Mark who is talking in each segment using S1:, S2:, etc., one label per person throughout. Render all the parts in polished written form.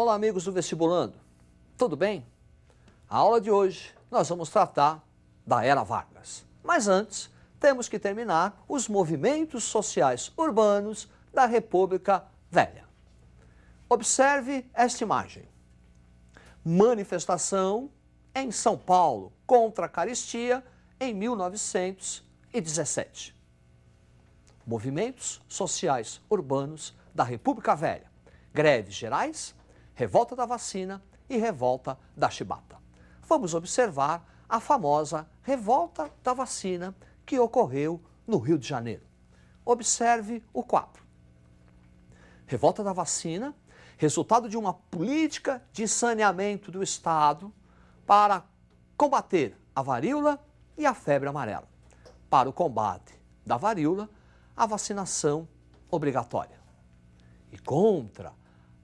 S1: Olá, amigos do Vestibulando. Tudo bem? A aula de hoje nós vamos tratar da Era Vargas. Mas antes, temos que terminar os movimentos sociais urbanos da República Velha. Observe esta imagem. Manifestação em São Paulo contra a carestia em 1917. Movimentos sociais urbanos da República Velha. Greves gerais, revolta da vacina e revolta da chibata. Vamos observar a famosa revolta da vacina que ocorreu no Rio de Janeiro. Observe o quadro. Revolta da vacina, resultado de uma política de saneamento do Estado para combater a varíola e a febre amarela. Para o combate da varíola, a vacinação obrigatória. E contra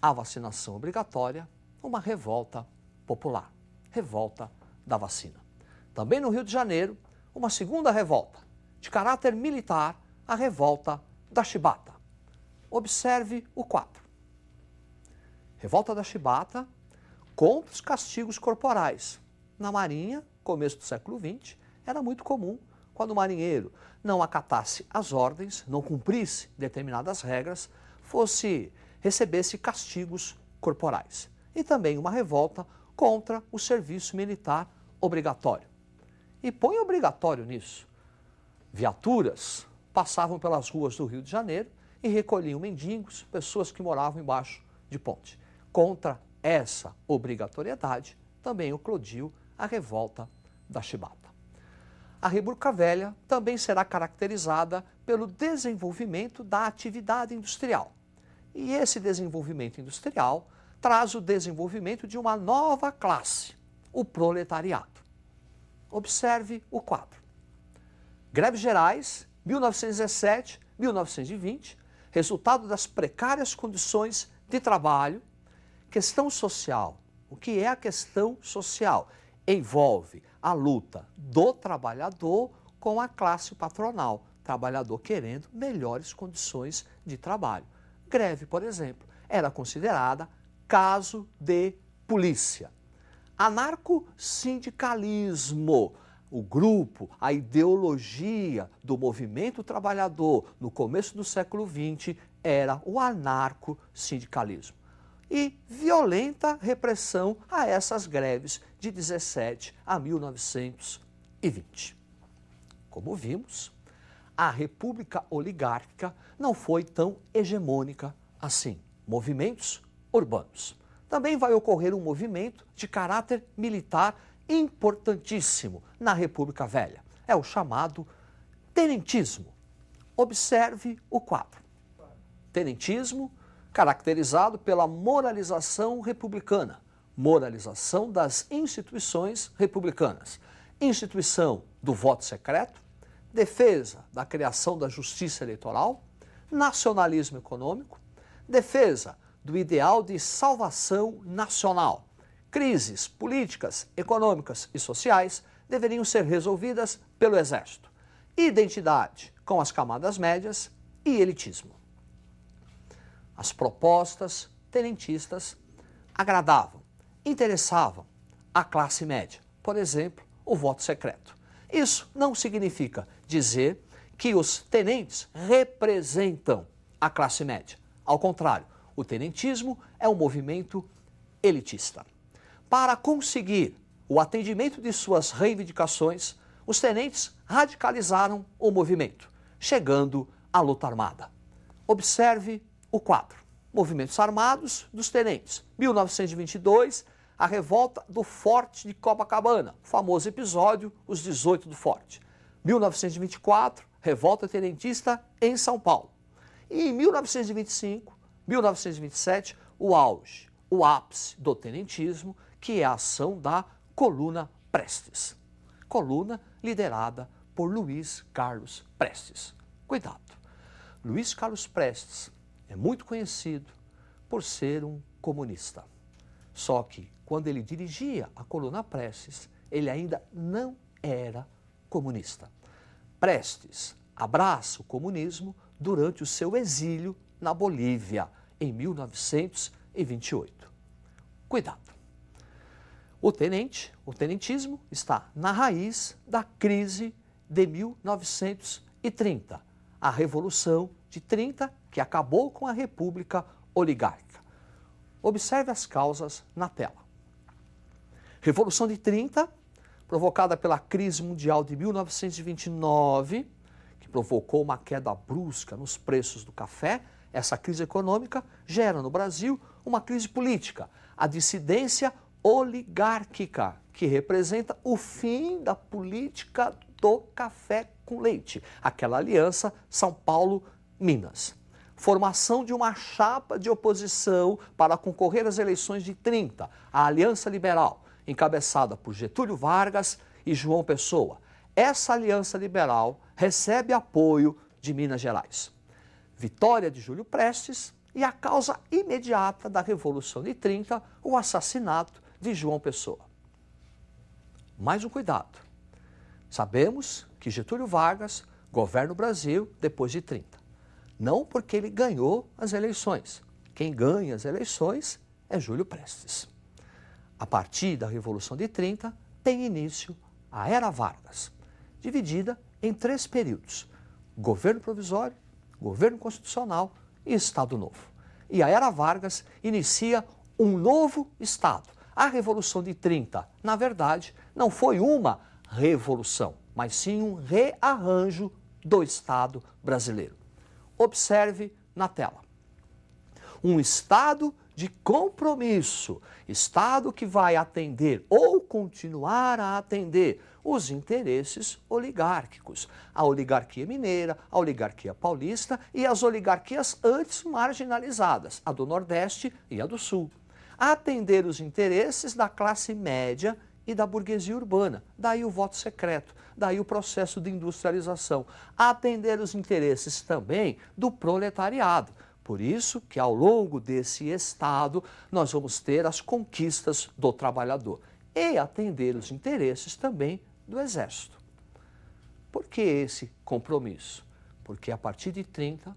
S1: a vacinação obrigatória, uma revolta popular, revolta da vacina. Também no Rio de Janeiro, uma segunda revolta, de caráter militar, a revolta da chibata. Observe o quadro. Revolta da chibata contra os castigos corporais. Na Marinha, começo do século XX, era muito comum quando o marinheiro não acatasse as ordens, não cumprisse determinadas regras, recebesse castigos corporais. E também uma revolta contra o serviço militar obrigatório. E põe obrigatório nisso. Viaturas passavam pelas ruas do Rio de Janeiro e recolhiam mendigos, pessoas que moravam embaixo de ponte. Contra essa obrigatoriedade, também eclodiu a revolta da chibata. A República Velha também será caracterizada pelo desenvolvimento da atividade industrial. E esse desenvolvimento industrial traz o desenvolvimento de uma nova classe, o proletariado. Observe o quadro. Greves gerais, 1917, 1920, resultado das precárias condições de trabalho. Questão social. O que é a questão social? Envolve a luta do trabalhador com a classe patronal, trabalhador querendo melhores condições de trabalho. Greve, por exemplo, era considerada caso de polícia. Anarco-sindicalismo, o grupo, a ideologia do movimento trabalhador no começo do século XX era o anarco-sindicalismo. E violenta repressão a essas greves de 17 a 1920. Como vimos, a República Oligárquica não foi tão hegemônica assim. Movimentos urbanos. Também vai ocorrer um movimento de caráter militar importantíssimo na República Velha. É o chamado tenentismo. Observe o quadro. Tenentismo caracterizado pela moralização republicana, moralização das instituições republicanas, instituição do voto secreto, defesa da criação da justiça eleitoral, nacionalismo econômico, defesa do ideal de salvação nacional. Crises políticas, econômicas e sociais deveriam ser resolvidas pelo Exército. Identidade com as camadas médias e elitismo. As propostas tenentistas agradavam, interessavam a classe média. Por exemplo, o voto secreto. Isso não significa dizer que os tenentes representam a classe média. Ao contrário, o tenentismo é um movimento elitista. Para conseguir o atendimento de suas reivindicações, os tenentes radicalizaram o movimento, chegando à luta armada. Observe o quadro. Movimentos armados dos tenentes. 1922, a revolta do Forte de Copacabana, o famoso episódio, os 18 do Forte. 1924, revolta tenentista em São Paulo. E em 1925, 1927, o auge, o ápice do tenentismo, que é a ação da Coluna Prestes. Coluna liderada por Luiz Carlos Prestes. Cuidado! Luiz Carlos Prestes é muito conhecido por ser um comunista. Só que, quando ele dirigia a Coluna Prestes, ele ainda não era comunista. Prestes abraça o comunismo durante o seu exílio na Bolívia, em 1928. cuidado. O tenentismo está na raiz da crise de 1930, a Revolução de 30, que acabou com a República Oligárquica. Observe as causas na tela. Revolução de 30, provocada pela crise mundial de 1929, que provocou uma queda brusca nos preços do café. Essa crise econômica gera no Brasil uma crise política, a dissidência oligárquica, que representa o fim da política do café com leite, aquela aliança São Paulo-Minas. Formação de uma chapa de oposição para concorrer às eleições de 30, a Aliança Liberal, encabeçada por Getúlio Vargas e João Pessoa. Essa aliança liberal recebe apoio de Minas Gerais. Vitória de Júlio Prestes e a causa imediata da Revolução de 30, o assassinato de João Pessoa. Mais um cuidado. Sabemos que Getúlio Vargas governa o Brasil depois de 30. Não porque ele ganhou as eleições. Quem ganha as eleições é Júlio Prestes. A partir da Revolução de 30, tem início a Era Vargas, dividida em 3 períodos: governo provisório, governo constitucional e Estado Novo. E a Era Vargas inicia um novo Estado. A Revolução de 30, na verdade, não foi uma revolução, mas sim um rearranjo do Estado brasileiro. Observe na tela. Um Estado de compromisso, Estado que vai atender ou continuar a atender os interesses oligárquicos, a oligarquia mineira, a oligarquia paulista e as oligarquias antes marginalizadas, a do Nordeste e a do Sul. Atender os interesses da classe média e da burguesia urbana, daí o voto secreto, daí o processo de industrialização. Atender os interesses também do proletariado. Por isso que ao longo desse Estado nós vamos ter as conquistas do trabalhador e atender os interesses também do Exército. Por que esse compromisso? Porque a partir de 30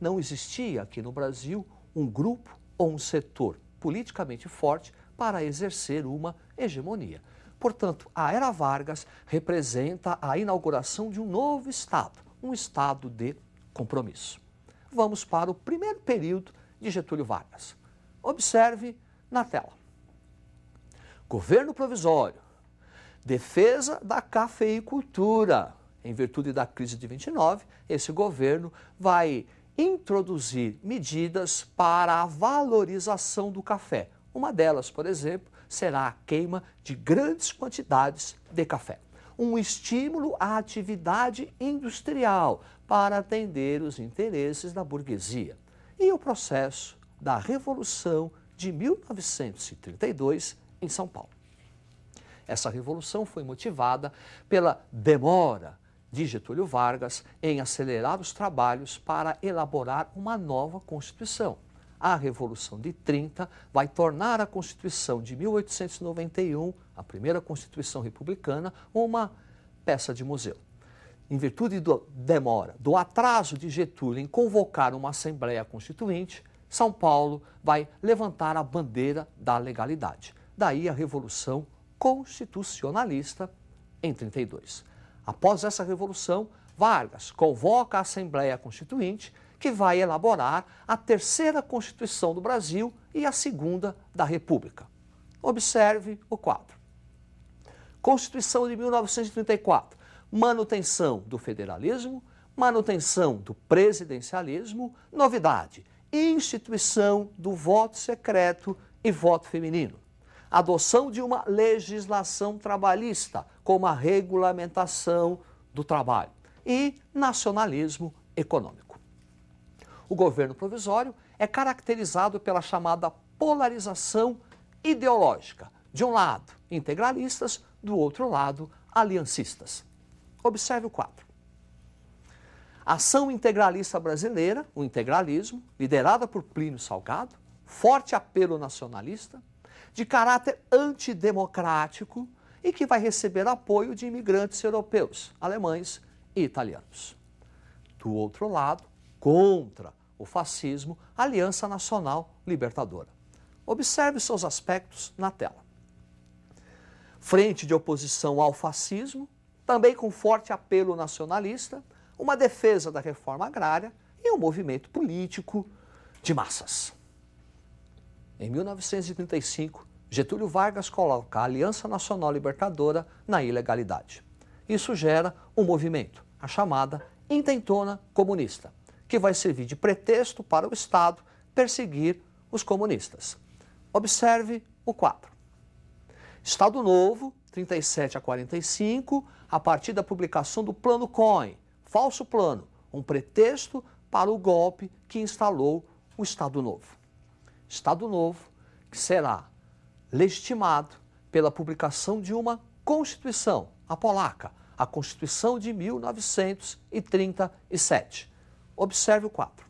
S1: não existia aqui no Brasil um grupo ou um setor politicamente forte para exercer uma hegemonia. Portanto, a Era Vargas representa a inauguração de um novo Estado, um Estado de compromisso. Vamos para o primeiro período de Getúlio Vargas. Observe na tela. Governo provisório, defesa da cafeicultura. Em virtude da crise de 29, esse governo vai introduzir medidas para a valorização do café. Uma delas, por exemplo, será a queima de grandes quantidades de café. Um estímulo à atividade industrial para atender os interesses da burguesia. E o processo da Revolução de 1932 em São Paulo. Essa revolução foi motivada pela demora de Getúlio Vargas em acelerar os trabalhos para elaborar uma nova Constituição. A Revolução de 30 vai tornar a Constituição de 1891, a primeira Constituição republicana, uma peça de museu. Em virtude da demora, do atraso de Getúlio em convocar uma Assembleia Constituinte, São Paulo vai levantar a bandeira da legalidade. Daí a Revolução Constitucionalista em 32. Após essa revolução, Vargas convoca a Assembleia Constituinte, que vai elaborar a terceira Constituição do Brasil e a segunda da República. Observe o quadro. Constituição de 1934, manutenção do federalismo, manutenção do presidencialismo, novidade, instituição do voto secreto e voto feminino. Adoção de uma legislação trabalhista, como a regulamentação do trabalho, e nacionalismo econômico. O governo provisório é caracterizado pela chamada polarização ideológica. De um lado, integralistas, do outro lado, aliancistas. Observe o quadro. Ação integralista brasileira, o integralismo, liderada por Plínio Salgado, forte apelo nacionalista, de caráter antidemocrático e que vai receber apoio de imigrantes europeus, alemães e italianos. Do outro lado, contra o fascismo, Aliança Nacional Libertadora. Observe seus aspectos na tela. Frente de oposição ao fascismo, também com forte apelo nacionalista, uma defesa da reforma agrária e um movimento político de massas. Em 1935, Getúlio Vargas coloca a Aliança Nacional Libertadora na ilegalidade. Isso gera um movimento, a chamada Intentona Comunista, que vai servir de pretexto para o Estado perseguir os comunistas. Observe o quadro. Estado Novo, 37 a 45, a partir da publicação do Plano Cohen, falso plano, um pretexto para o golpe que instalou o Estado Novo. Estado Novo que será legitimado pela publicação de uma Constituição, a polaca, a Constituição de 1937. Observe o quadro.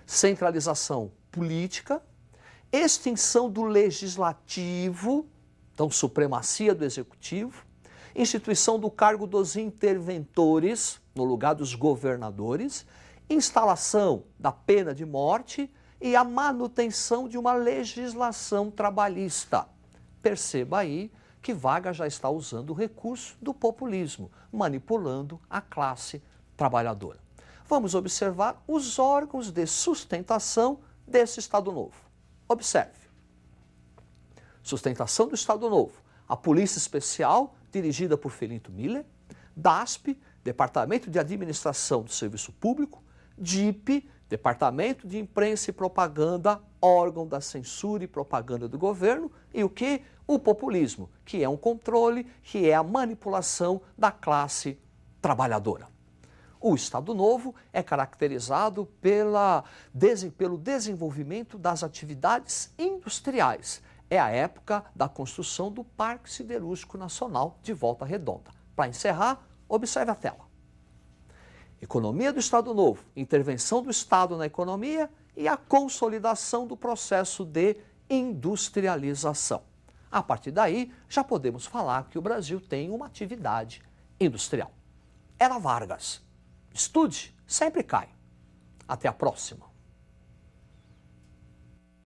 S1: Centralização política, extinção do legislativo, então supremacia do executivo, instituição do cargo dos interventores, no lugar dos governadores, instalação da pena de morte e a manutenção de uma legislação trabalhista. Perceba aí que Vargas já está usando o recurso do populismo, manipulando a classe trabalhadora. Vamos observar os órgãos de sustentação desse Estado Novo. Observe. Sustentação do Estado Novo. A Polícia Especial, dirigida por Felinto Miller, DASP, Departamento de Administração do Serviço Público, DIP, Departamento de Imprensa e Propaganda, órgão da censura e propaganda do governo, e o que? O populismo, que é um controle, que é a manipulação da classe trabalhadora. O Estado Novo é caracterizado pelo desenvolvimento das atividades industriais. É a época da construção do Parque Siderúrgico Nacional de Volta Redonda. Para encerrar, observe a tela. Economia do Estado Novo, intervenção do Estado na economia e a consolidação do processo de industrialização. A partir daí, já podemos falar que o Brasil tem uma atividade industrial. Era Vargas. Estude, sempre cai. Até a próxima.